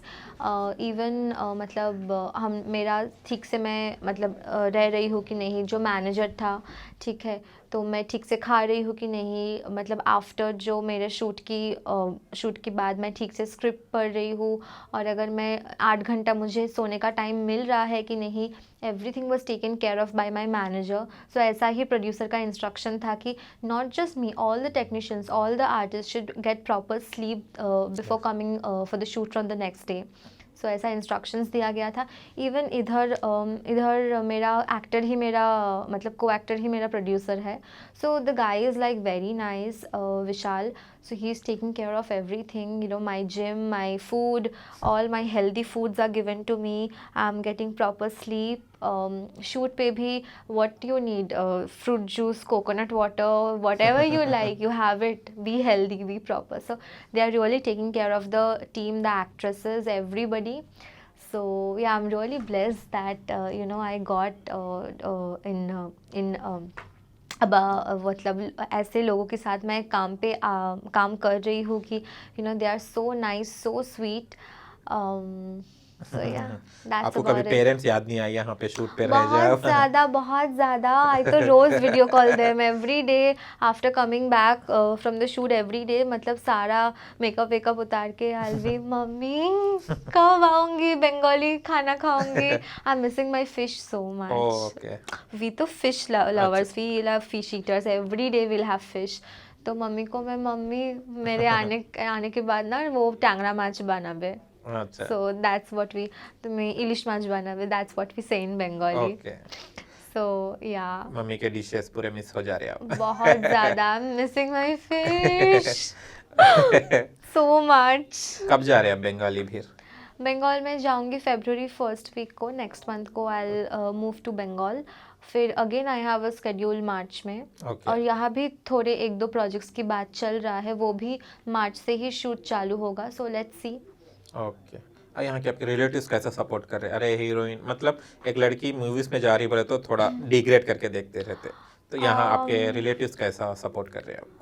even मतलब हम मेरा ठीक से मैं मतलब रह रही हूँ कि नहीं, जो मैनेजर था ठीक है, तो मैं ठीक से खा रही हूँ कि नहीं, मतलब आफ्टर जो मेरे शूट के बाद मैं ठीक से स्क्रिप्ट पढ़ रही हूँ, और अगर मैं 8 घंटा मुझे सोने का टाइम मिल रहा है कि नहीं, everything was taken care of by my manager. So ऐसा ही प्रोड्यूसर का इंस्ट्रक्शन था कि not just me, all the technicians, all the artist should get proper sleep before coming for the shoot from the next day. So ऐसा इंस्ट्रक्शंस दिया गया था. इवन इधर मेरा एक्टर ही मेरा मतलब को एक्टर ही मेरा प्रोड्यूसर है. So the guy is like very nice, Vishal. So he's taking care of everything, you know, my gym, my food, all my healthy foods are given to me. I'm getting proper sleep. Shoot पे भी what you need, fruit juice, coconut water, whatever you like, you have it. Be healthy, be proper. So they are really taking care of the team, the actresses, everybody. So yeah, I'm really blessed that you know, I got in अब मतलब ऐसे लोगों के साथ मैं काम कर रही हूँ कि you know, they are so nice, so sweet. So yeah that's आपको कभी अबाउट इट. पेरेंट्स याद नहीं आई यहाँ पे शूट पे रह जाओ? बहुत ज़्यादा. आई तो रोज़ video call them every day after coming back from the shoot. Every day मतलब सारा मेकअप वेकअप उतार के आई बी, मम्मी कब आऊँगी, बंगाली खाना खाऊंगी. I am missing my fish so much. Okay. We तो fish lovers, we love fish eaters. Every day will have fish. तो मम्मी को मैं, मम्मी मेरे आने के बाद ना वो टैंगरा माछ बनाबे. अच्छा. So that's what we, तुम्हें इलिश माछ बनाबे, that's what we say in Bengali. Okay. So yeah, mummy के डिशेस पूरे मिस हो जा रहे हैं बहुत ज़्यादा. I'm missing my fish so much. कब जा रहे हैं बंगाली फिर? बंगाल में जाऊंगी February 1st वीक को, नेक्स्ट मंथ को I'll move to Bengal. फिर again I have a schedule March में. Okay. और यहाँ भी थोड़े 1-2 प्रोजेक्ट्स की बात चल रहा है, वो भी मार्च से ही शूट चालू होगा. So let's see. ओके. यहाँ के आपके रिलेटिव्स कैसा सपोर्ट कर रहे हैं? अरे हीरोइन, मतलब एक लड़की मूवीज में जा रही बोले तो थोड़ा डिग्रेड करके देखते रहते, तो यहाँ आपके रिलेटिव्स कैसा सपोर्ट कर रहे हैं आपको?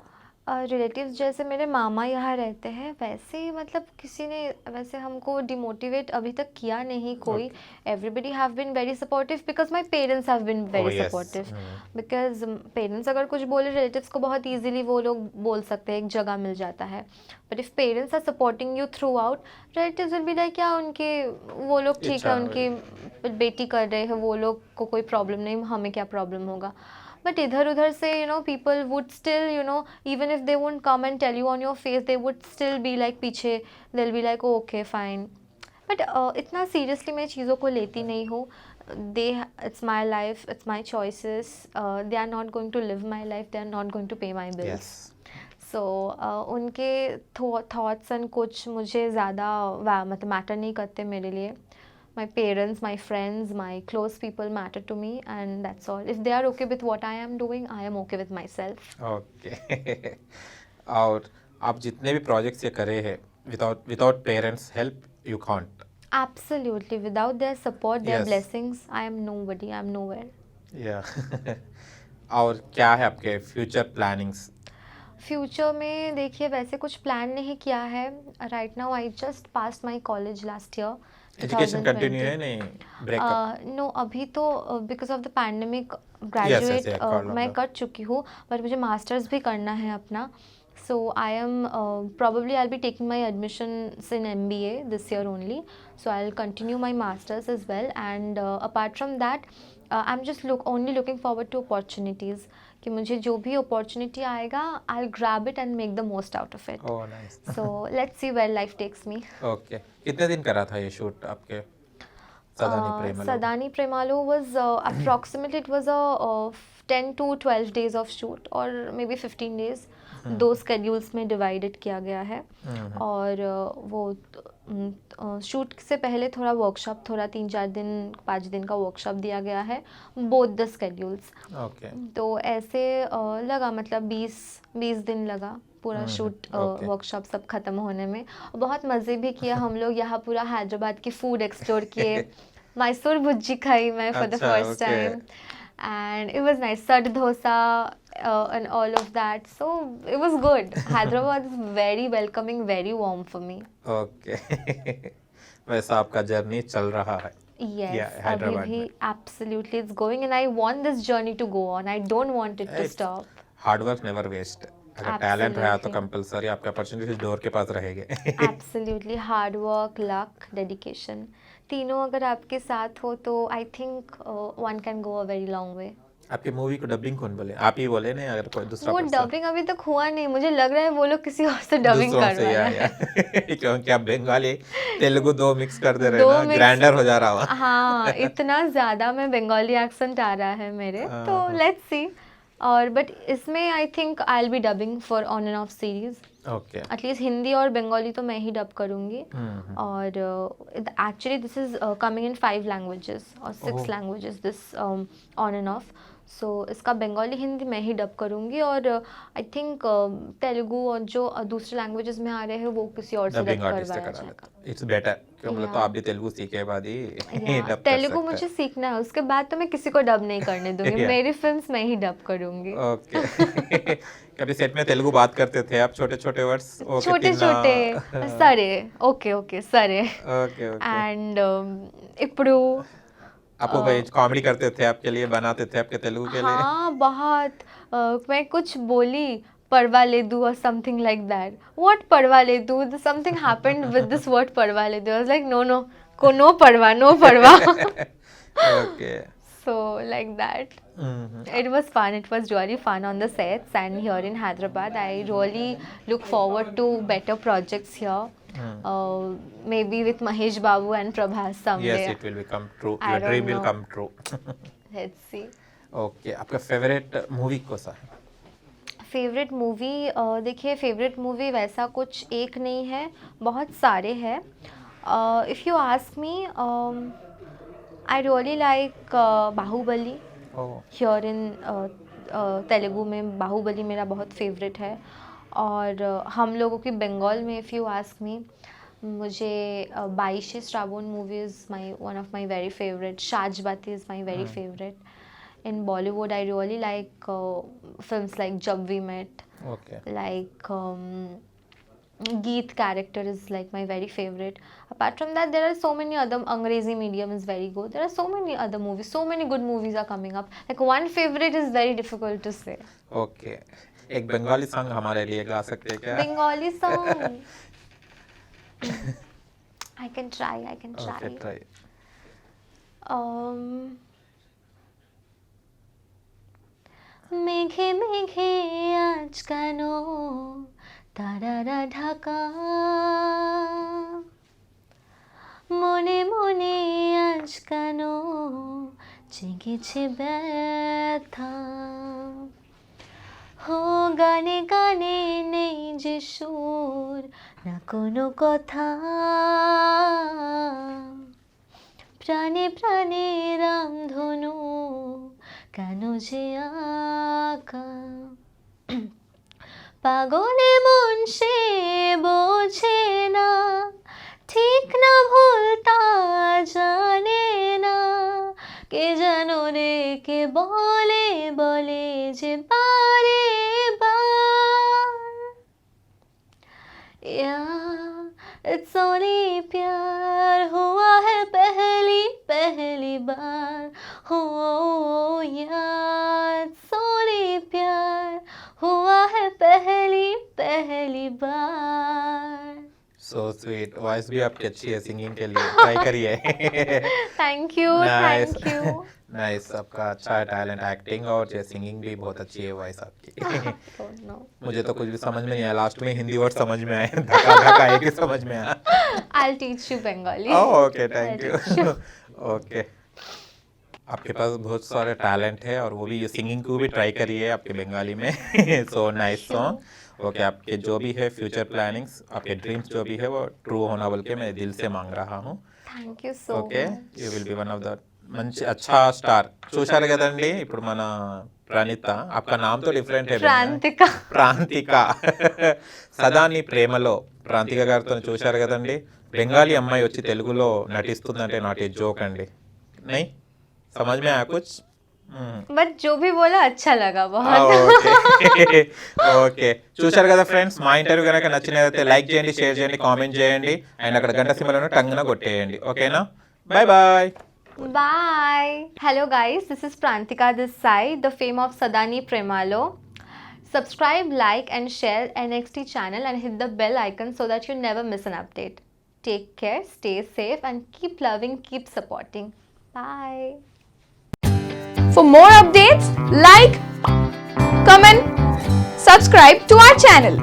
रिलेटिव्स जैसे मेरे मामा यहाँ रहते हैं, वैसे ही मतलब किसी ने वैसे हमको डिमोटिवेट अभी तक किया नहीं कोई. Everybody have been very supportive because my parents have been very yes. Supportive. Because parents अगर कुछ बोले, रिलेटिव्स को बहुत ईजिली वो लोग बोल सकते हैं, एक जगह मिल जाता है. But if parents are supporting you throughout, relatives will be like क्या उनके, वो लोग ठीक है, उनकी बेटी कर रहे हैं, वो लोग को कोई प्रॉब्लम नहीं, हमें क्या प्रॉब्लम होगा. बट इधर उधर से you know, people would still you know, even if they won't come and tell you on your face, they would still be like पीछे, they will be like okay fine. But इतना सीरियसली मैं चीज़ों को लेती नहीं हूँ. it's my life, it's my choices. They are not going to live my life, they are not going to pay my bills. Yes. So उनके थॉट्स एंड कुछ मुझे ज़्यादा मतलब मैटर नहीं करते मेरे लिए. My parents, my friends, my close people matter to me, and that's all. If they are okay with what I am doing, I am okay with myself. Okay. और आप जितने भी प्रोजेक्ट्स ये करे हैं, without parents help you can't. Absolutely. Without their support, their Yes. blessings, I am nobody. I am nowhere. या. और क्या है आपके फ्यूचर प्लानिंग्स? फ्यूचर में देखिए वैसे कुछ प्लान नहीं किया है. Right now I just pass my college last year. Education continue है नहीं? ब्रेकअप? नो, अभी तो because of the pandemic yes, graduate yeah, मैं कर चुकी हूँ, बट मुझे मास्टर्स भी करना है अपना. So I am probably I'll be taking my admissions in MBA this year only. So I'll continue my masters as well, and apart from that, I'm just only looking forward to opportunities. कि मुझे जो भी अपॉर्चुनिटी आएगा, I'll grab it and make the most out of it. Oh nice. So let's see where life takes me. Okay. कितने दिन करा था ये शूट आपके Sadani प्रेमलो? Sadani Premalo was approximately, it was a 10 to 12 days of shoot, or maybe 15 days. 2 schedules में divided किया गया है. और वो शूट से पहले थोड़ा वर्कशॉप, थोड़ा 3-4 दिन 5 दिन का वर्कशॉप दिया गया है, both the schedules. ओके. तो ऐसे लगा मतलब 20 दिन लगा पूरा शूट okay. वर्कशॉप सब खत्म होने में. बहुत मज़े भी किया हम लोग. यहाँ पूरा हैदराबाद की फूड एक्सप्लोर किए. मैसूर भुज्जी खाई मैं फॉर द अच्छा, first okay. Time, and it was nice. सट dosa and all of that, so it was good. Hyderabad is very welcoming, very warm for me. Okay. वैसा आपका जर्नी चल रहा है Yes, या अभी हैदराबाद भी में। absolutely it's going and I want this journey to go on. I don't want it to It's stop. Hard work never waste. अगर टैलेंट रहा तो Absolutely. कंपलसरी आपके अपॉर्चुनिटीज डोर के पास रहेंगे। Absolutely hard work, luck, dedication. तीनों अगर आपके साथ हो तो I think one can go a very long way. आपकी मूवी को डबिंग कौन बोले? आप ही बोले नहीं, अगर कोई दूसरा वो पर्सन डबिंग अभी तक हुआ नहीं, मुझे लग रहा है वो लोग किसी और से डबिंग दूसरों से करवाना या है। क्योंकि आप बंगाली तेलुगु दो मिक्स कर दे रहे दो ना, mix- ग्रैंडर हो जा रहा हुआ। हाँ, इतना ज़्यादा मैं बंगाली एक्सेंट आ रहा है मेरे, तो हाँ। Let's see. और बट इसमें I think I will be dubbing for on and off series. Okay. At least Hindi और बंगाली तो मैं ही डब करूँगी। और actually this is coming in 5 languages और 6 languages this on and off. So इसका बंगाली हिंदी मैं ही डब करूँगी और आई थिंक तेलुगु और जो दूसरे लैंग्वेजेस में आ रहे हैं वो किसी और से डब डबिंग आर्टिस्ट करवाया करा जाएगा। लेता, इट्स बेटर क्यों बोले तो Yeah. आप भी तेलुगु सीखे बाद ही या, डब कर तेलुगु सकते मुझे हैं। सीखना है, उसके बाद तो मैं किसी को डब नहीं करने दूंगी। Yeah. मेरी फिल्म्स मैं ही डब करूंगी। ओके। कभी सेट में तेलुगु बात करते थे आप, छोटे छोटे वर्ड्स? छोटे छोटे सरे, ओके ओके सरे ओके ओके। అండ్ ఇప్పుడు आपको कोई कॉमेडी करते थे, आपके लिए बनाते थे आपके तेलुगु के लिए? हाँ बहुत मैं कुछ बोली परवालेदू और समथिंग लाइक दैट। व्हाट परवालेदू? Something happened with this word परवालेदू। I was like no no को नो परवा नो परवा। Okay. So like that. It was fun. It was really fun on the sets and here in Hyderabad. I really look forward to better projects here. Maybe with Mahesh Babu and Prabhas someday. Yes, it will become true. I Your dream don't will know. come true. Let's see. ओके, आपका फेवरेट मूवी कौन सा है? फेवरेट मूवी देखिए, फेवरेट मूवी वैसा कुछ एक नहीं है, बहुत सारे हैं। If you ask me, I really like Baahubali. Oh, here in Telugu में बाहुबली मेरा बहुत फेवरेट है। और हम लोगों की बंगाल में इफ़ यू आस्क मी, मुझे 22 Shraban movie is my one of my very favourite. शाजबाती is my very favourite. In Bollywood, I really like films like Jab We Met, okay. like Geet character is like my very favorite. Apart from that, there are so many other. Angrezi Medium is very good. There are so many other movies. So many good movies are coming up. Like one favorite is very difficult to say. Okay, एक बंगाली सॉन्ग हमारे लिए गा सकते हैं क्या? Bengali song. I can try. I can try. Okay, try. মেঘে মেঘে আজ কেন তারারা ঢাকা, মনে মনে আজ কেন জেগেছে ব্যথা, হো গানে গানে নেই যে সুর, না কোনো কথা, প্রাণে প্রাণে রামধনু কেন যে আঁকা, পাগলে মন সে বোঝে না, ঠিক না ভুল তা জানে না, কে যেন রে কে বলে বলে যে বারে বার, इट्स ओनली प्यार हुआ है पहली पहली बार, हो यार इट्स ओनली प्यार हुआ है पहली पहली बार। सो स्वीट, वॉइस भी आपकी अच्छी है सिंगिंग के लिए, ट्राई करिए। Thank you nice thank you. Nice, आपका अच्छा है टैलेंट, एक्टिंग और सिंगिंग भी बहुत अच्छी है वॉइस आपकी। मुझे तो कुछ भी समझ में नहीं आया, लास्ट में हिंदी वर्ड समझ में आए, धक्का धक्का एक ही समझ में आया। I'll teach you Bengali. Okay, thank you. Okay, आपके पास बहुत सारे टैलेंट है और वो भी सिंगिंग को भी ट्राई करिए आपके बंगाली में। So nice song. ओके, आपके जो भी है फ्यूचर प्लानिंग्स, आपके ड्रीम्स जो भी है वो ट्रू होना बोल के मैं दिल से मांग रहा हूँ। Thank you so okay, much. You will be one of the మంచి అచ్చా స్టార్. చూశారు కదండి ఇప్పుడు మన ప్రణీత, आपका नाम तो डिफरेंट है Prantika. ప్రాంతిక. సదా నీ ప్రేమలో ప్రాంతిక గారితో చూశారు కదండి, బెంగాలీ అమ్మాయి వచ్చి తెలుగులో నటిస్తుందంటే నాట్ ఏ జోక్ అండి. నై సమజ్ మే ఆయా కుచ్? बट जो भी बोला अच्छा लगा बहुत. ఓకే ఓకే చూశారు కదా ఫ్రెండ్స్, మా ఇంటర్వ్యూ కనుక నచ్చినట్లయితే లైక్ చేయండి, షేర్ చేయండి, కామెంట్ చేయండి, అండ్ అక్కడ గంట సింబల్ టంగున కొట్టేయండి. ఓకేనా? Bye bye. Bye. Hello guys, this is Prantika this side, the fame of Sadani Premalo. Subscribe, like and share NXT channel and hit the bell icon so that you never miss an update. Take care, stay safe and keep loving, keep supporting. Bye. For more updates, like, comment, subscribe to our channel.